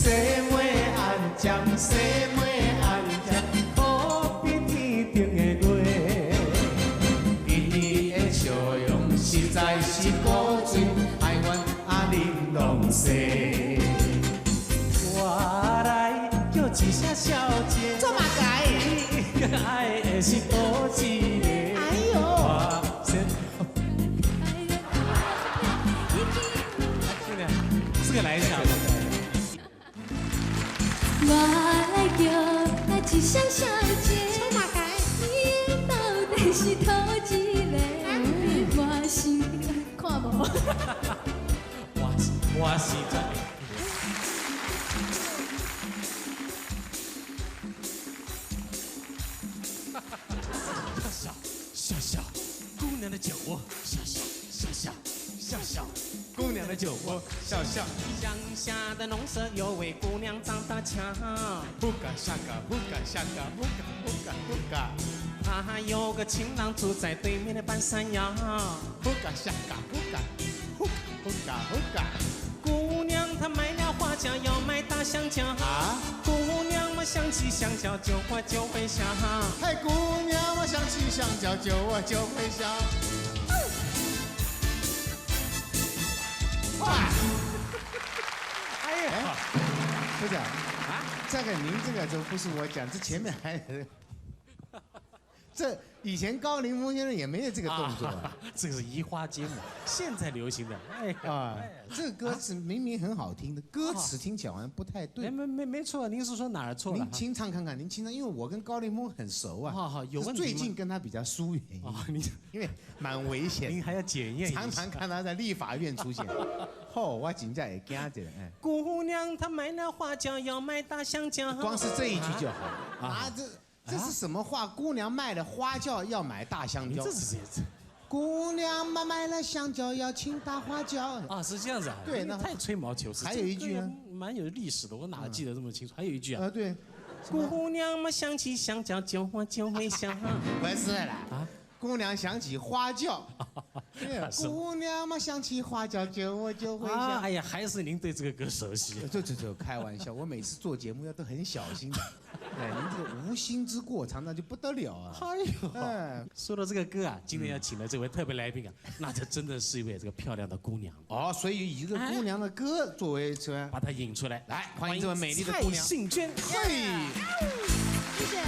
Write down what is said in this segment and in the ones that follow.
妹暗针，细妹暗针，可比天顶的月。伊伊的笑容实在是古锥，爱阮阿玲拢细。我来叫一声小姐，做嘛改？爱的是多一个。哎呦！这个来一下。我来叫一声小姐，做嘛改？你到底是头一个？我心看无。我是在。笑，姑娘的酒窝，笑，姑娘的酒窝，笑。乡下的农舍有位姑娘长得俏，呼嘎下嘎，呼嘎。她有个情郎住在对面的半山腰，呼嘎下嘎，呼嘎。姑娘她买了花轿，要买大香蕉。姑娘我想起香蕉，就会笑。嘿，姑娘，我想起香蕉，就会笑。哇！哎呀，部长啊，这个您这个就不是我讲，这前面还有。这以前高凌风先生也没有这个动作啊，这个是移花接木，现在流行的。这个歌词明明很好听的，歌词听起来好像不太对。没错，您是说哪儿错了？您清唱看看，您清唱，因为我跟高凌风很熟啊。好，有问题吗？最近跟他比较疏远。您因为蛮危险，您还要检验一下。常常看他在立法院出现。我真正会惊着。姑娘她买了花轿，要买大香蕉。光是这一句就好这是什么话？姑娘卖了花轿要买大香蕉。这是这。姑娘买了香蕉要请大花轿。是这样子啊。对，那太吹毛求疵。还有一句呢，蛮有历史的，我哪记得这么清楚？还有一句啊。对。姑娘嘛想起香蕉就会笑。不是啦。姑娘想起花轿。姑娘嘛想起花轿就会笑。哎呀，还是您对这个歌熟悉。这开玩笑，我每次做节目都很小心的。您这个无心之过，常常就不得了啊！哎呦，说到这个歌啊，今天要请的这位特别来宾啊，那就真的是一位这个漂亮的姑娘所以以一个姑娘的歌作为把她引出来，来欢迎这位美丽的姑娘蔡幸娟。谢谢。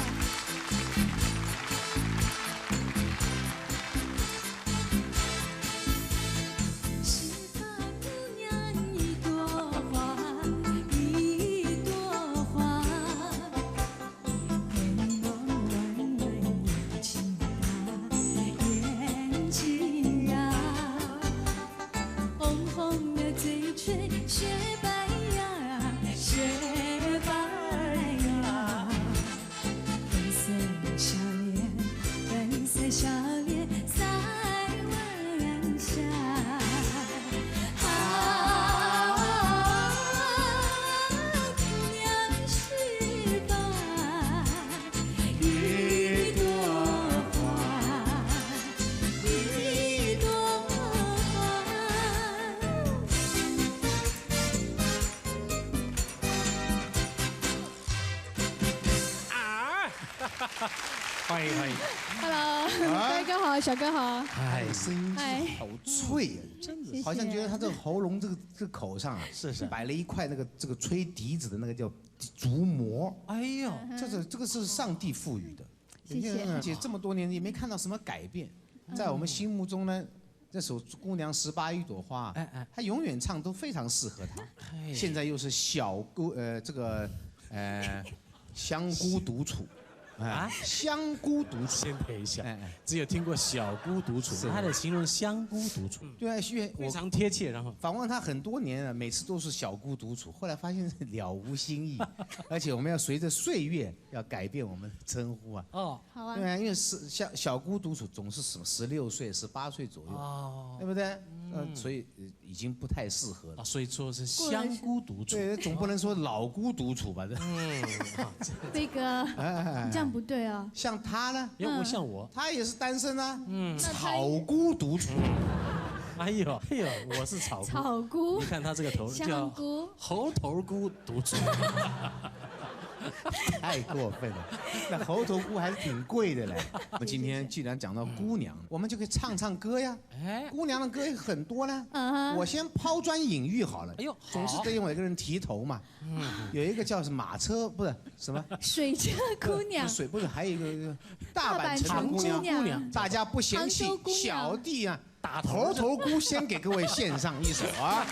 欢迎 ，Hello， 大哥好，小哥好。声音好脆啊，真的，好像觉得他这个喉咙这个口上啊，是摆了一块这个吹笛子的那个叫竹膜。哎呦，这个是上帝赋予的，谢谢。而且这么多年也没看到什么改变，在我们心目中呢，这首《姑娘18一朵花》，她永远唱都非常适合她。现在又是香菇独处。香菇独处。先等一下，只有听过小菇独处，他的形容香菇独处。对啊，非常贴切。然后访问他很多年了，每次都是小菇独处，后来发现了无新意，而且我们要随着岁月要改变我们的称呼啊。好啊。对啊，因为小菇独处总是16岁、18岁左右，对不对？所以已经不太适合了。所以说是香菇独处。对，总不能说老菇独处吧？飞哥，你这样不对啊。像他呢？像我，他也是单身啊。草菇独处。哎呦，我是草菇。草菇你看他这个头叫香菇猴头菇毒猪。太过分了，那猴头菇还是挺贵的嘞。我们今天既然讲到姑娘，我们就可以唱唱歌呀。姑娘的歌也很多呢。我先抛砖引玉好了。哎呦，总是得有一个人提头嘛。有一个叫什么马车，不是什么水车姑娘，水不是，还有一个大阪城的姑娘，大家不嫌弃，小弟啊，打猴头菇先给各位献上一首啊。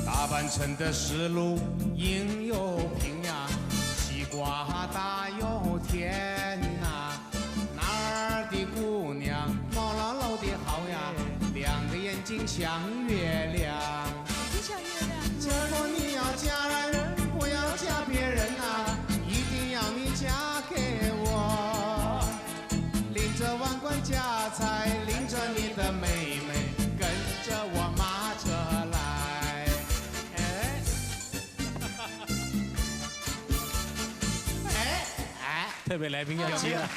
大阪城的石路应有平呀，西瓜大又甜呐。那儿的姑娘毛茸茸的好呀，两个眼睛像月亮。如果你要嫁人，不要嫁别人呐，一定要你嫁给我。领着万贯家财，领着你的妹妹，跟着我马车来。特别来宾要接了，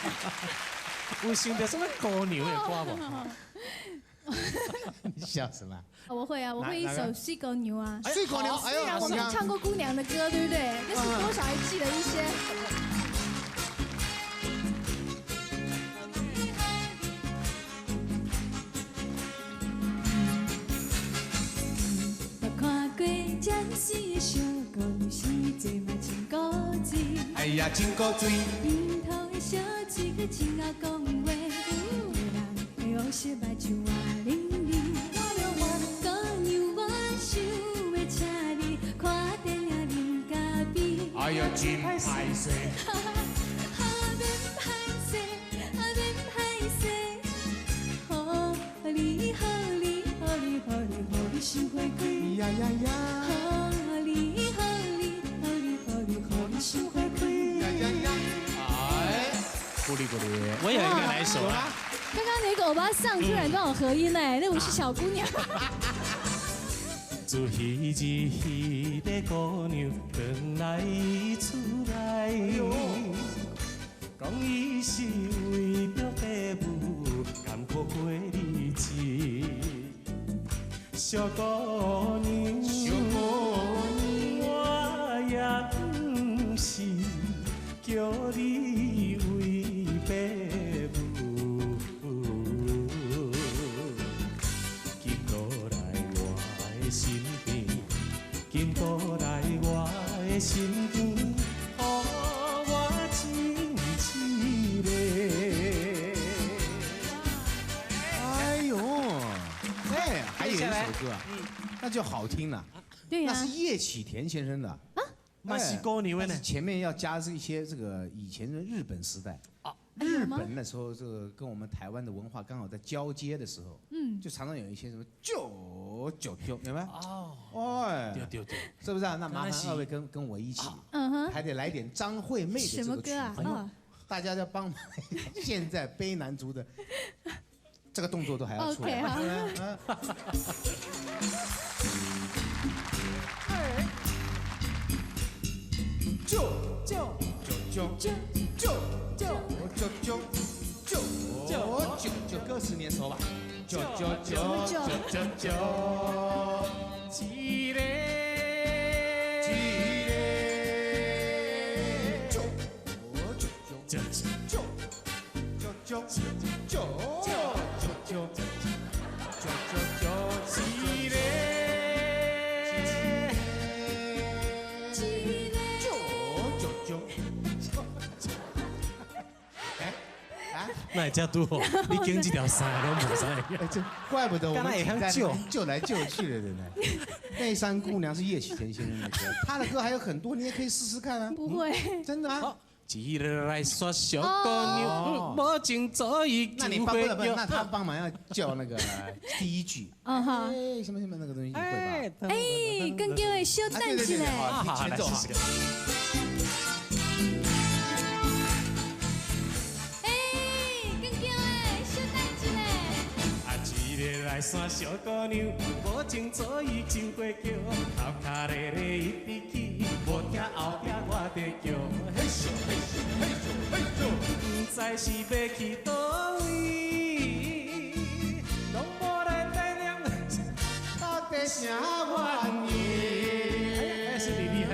有想到什么歌牛的歌不？你笑什么？我会啊，我会一首《水狗牛》啊。水狗牛，虽然我没有唱过姑娘的歌，对不对？但是多少还记得一些。我看过暂时的小姑娘，是最嘛真古锥。哎呀，真古锥。樱桃的小嘴，佮真爱讲话。有人会乌色目睭活灵灵。姑娘，我想要请你看电影啉咖啡。哎呀，真歹势。免歹势，免歹势。好你，好你，好你，好你，好你心花开。呀呀呀。好你，好你，好你，好你，好你心花开。呀呀呀。哎，鼓励鼓励。我也应该来一首啊。刚刚那个欧巴桑突然跟我合音哎，那我是小姑娘。自彼日彼个姑娘回来厝内，讲伊是为着父母甘苦过日子。小姑娘，我也不是叫你为父母，今倒来我的身边，今倒来我的身边，予我真凄厉。哎呦，哎，还有一首歌，那就好听了。对呀。那是叶启田先生的。啊。那是歌牛呢。前面要加一些这个以前的日本时代。日本那时候这个跟我们台湾的文化刚好在交接的时候，就常常有一些什么九，明白？哦，对，是不是啊？那麻烦二位跟我一起，还得来点张惠妹的这个曲风，大家要帮忙。现在卑南族的这个动作都还要出来。就歌词念熟吧。一那叫多，你跟这条衫都没衫。这怪不得我们在救来救去的，真的。内山姑娘是叶启田先生的歌，他的歌还有很多，你也可以试试看啊。不会。真的吗？一日来耍小姑娘，无情早已那你帮不？那他帮忙要叫那个第一句。什么那个东西你会吧？哎，跟各位小蛋子嘞。好，来试试看。来山小姑娘，无情早已走过桥，头壳咧咧一直起，无听后壁我在叫，嘿咻嘿咻嘿咻嘿咻，不知知是要去倒位，拢无来体谅，到底啥原因？哎，是你厉害。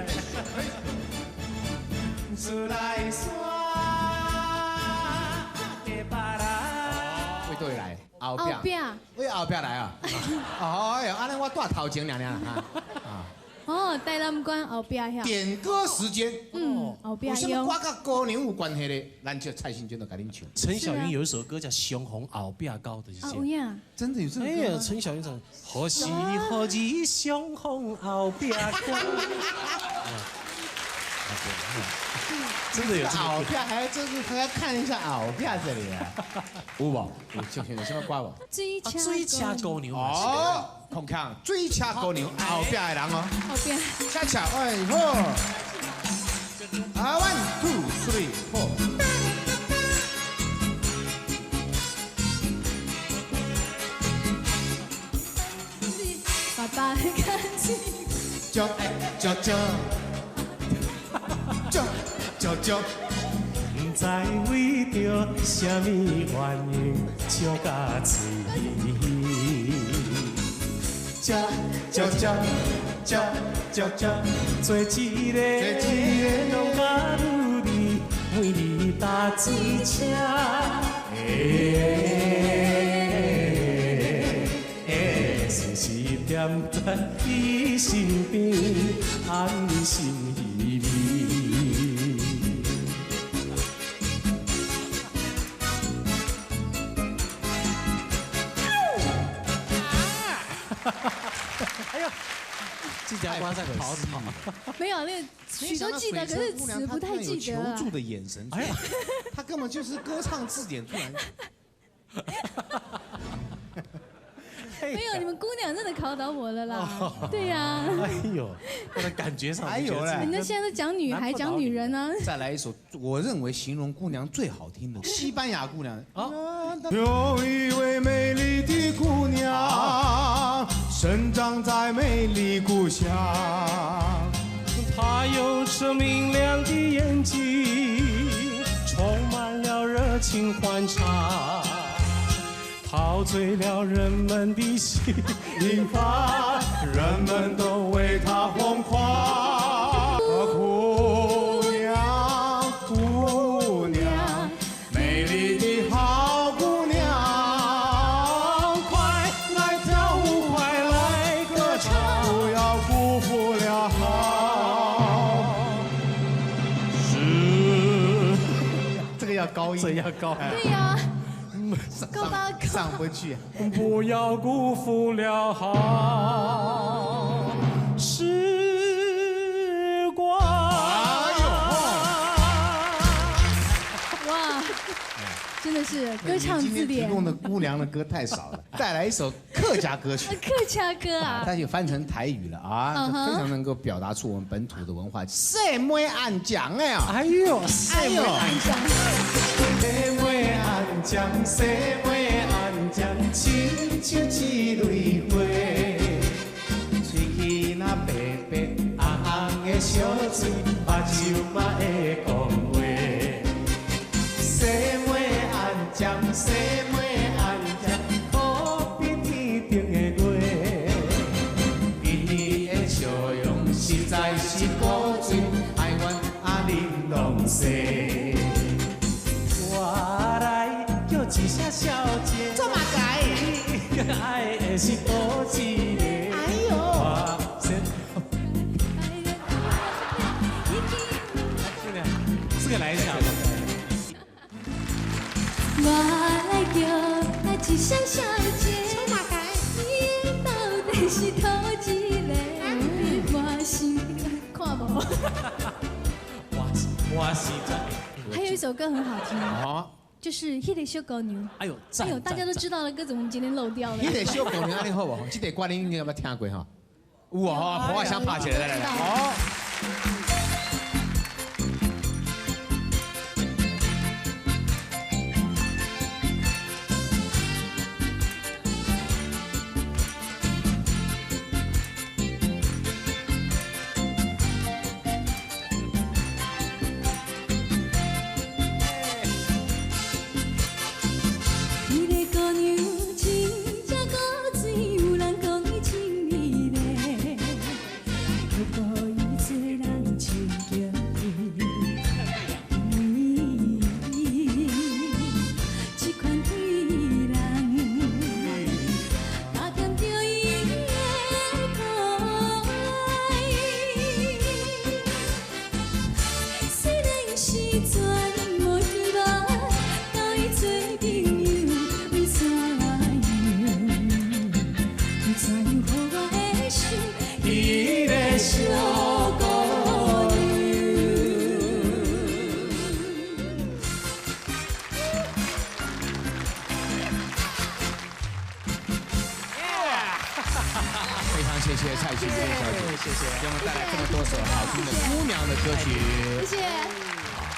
出来山给巴拉，为倒位来？后后壁为后壁来啊！哦，哎呦，安尼我带头前俩哈。哦，台南关后壁遐。点歌时间，后壁有什么有。歌甲高粱有关系的？咱就蔡幸娟就给恁唱。陈小云有一首歌叫《雄红后壁高》的，是啊，这有呀。真的有这哎呀，陈小云唱“何时何日相逢后壁高”，真的有这个后壁，还要看一下后壁这里啊，有无？有唱有什么歌无？水车高粱嘛是。哦，空腔，水车高粱后壁的人哦，后壁。恰恰哎好，啊 1 2 3 4。爸爸的感情。叫叫叫叫叫叫，不知为着什么原因笑甲嘴，叫叫叫叫叫叫，做一个拢甲愈离，每日搭水车，时时惦在伊身边，安心依偎。哎呀，这家瓜在跑跑。没有那个曲都记得，可是词不太记得了。求助的眼神，哎呀，他根本就是歌唱字典突然。没有，你们姑娘真的考倒我了啦。对呀。哎呦，我的感觉上，还有嘞人家现在都讲女孩，讲女人呢。再来一首，我认为形容姑娘最好听的西班牙姑娘。有一位美丽的姑娘，生长在美丽故乡。她有着明亮的眼睛，充满了热情欢畅，陶醉了人们的心房，人们都为她疯狂。姑娘，姑娘，美丽的好姑娘，快来跳舞，快来歌唱，不要辜负了好。是这个要高音，这要高。对呀。高八高。上不去。不要辜负了好时光。哇，真的是歌唱字今天提典。供的姑娘的歌太少了，再来一首客家歌曲。客家歌啊。但是翻成台语了啊，非常能够表达出我们本土的文化。什么安讲哎呀？哎呦，哎呦，什么安讲，什么安讲，亲像一蕊花，喙齿那白白红红的小嘴，目睭嘛会讲话。什么安讲，什么安讲，可比天顶的月。因你的笑容实在是古锥，爱阮阿玲拢西。我来叫一声小姐，做嘛改？爱的是多一个。哎呦！我先，这个来一下吧。我来叫一声小姐，你到底是头一个？我心看无。我实在。还有一首歌很好听，哦，就是《迄个小狗牛》。哎呦，赞！哎呦，大家都知道的歌，怎么今天漏掉了？你得小姑娘安尼好不好？这个歌你应该有没有听过哈？有啊，好，我想爬起来来来。好。谢蔡徐坤小姐，谢谢，给我们带来这么多首好听的姑娘的歌曲。谢谢。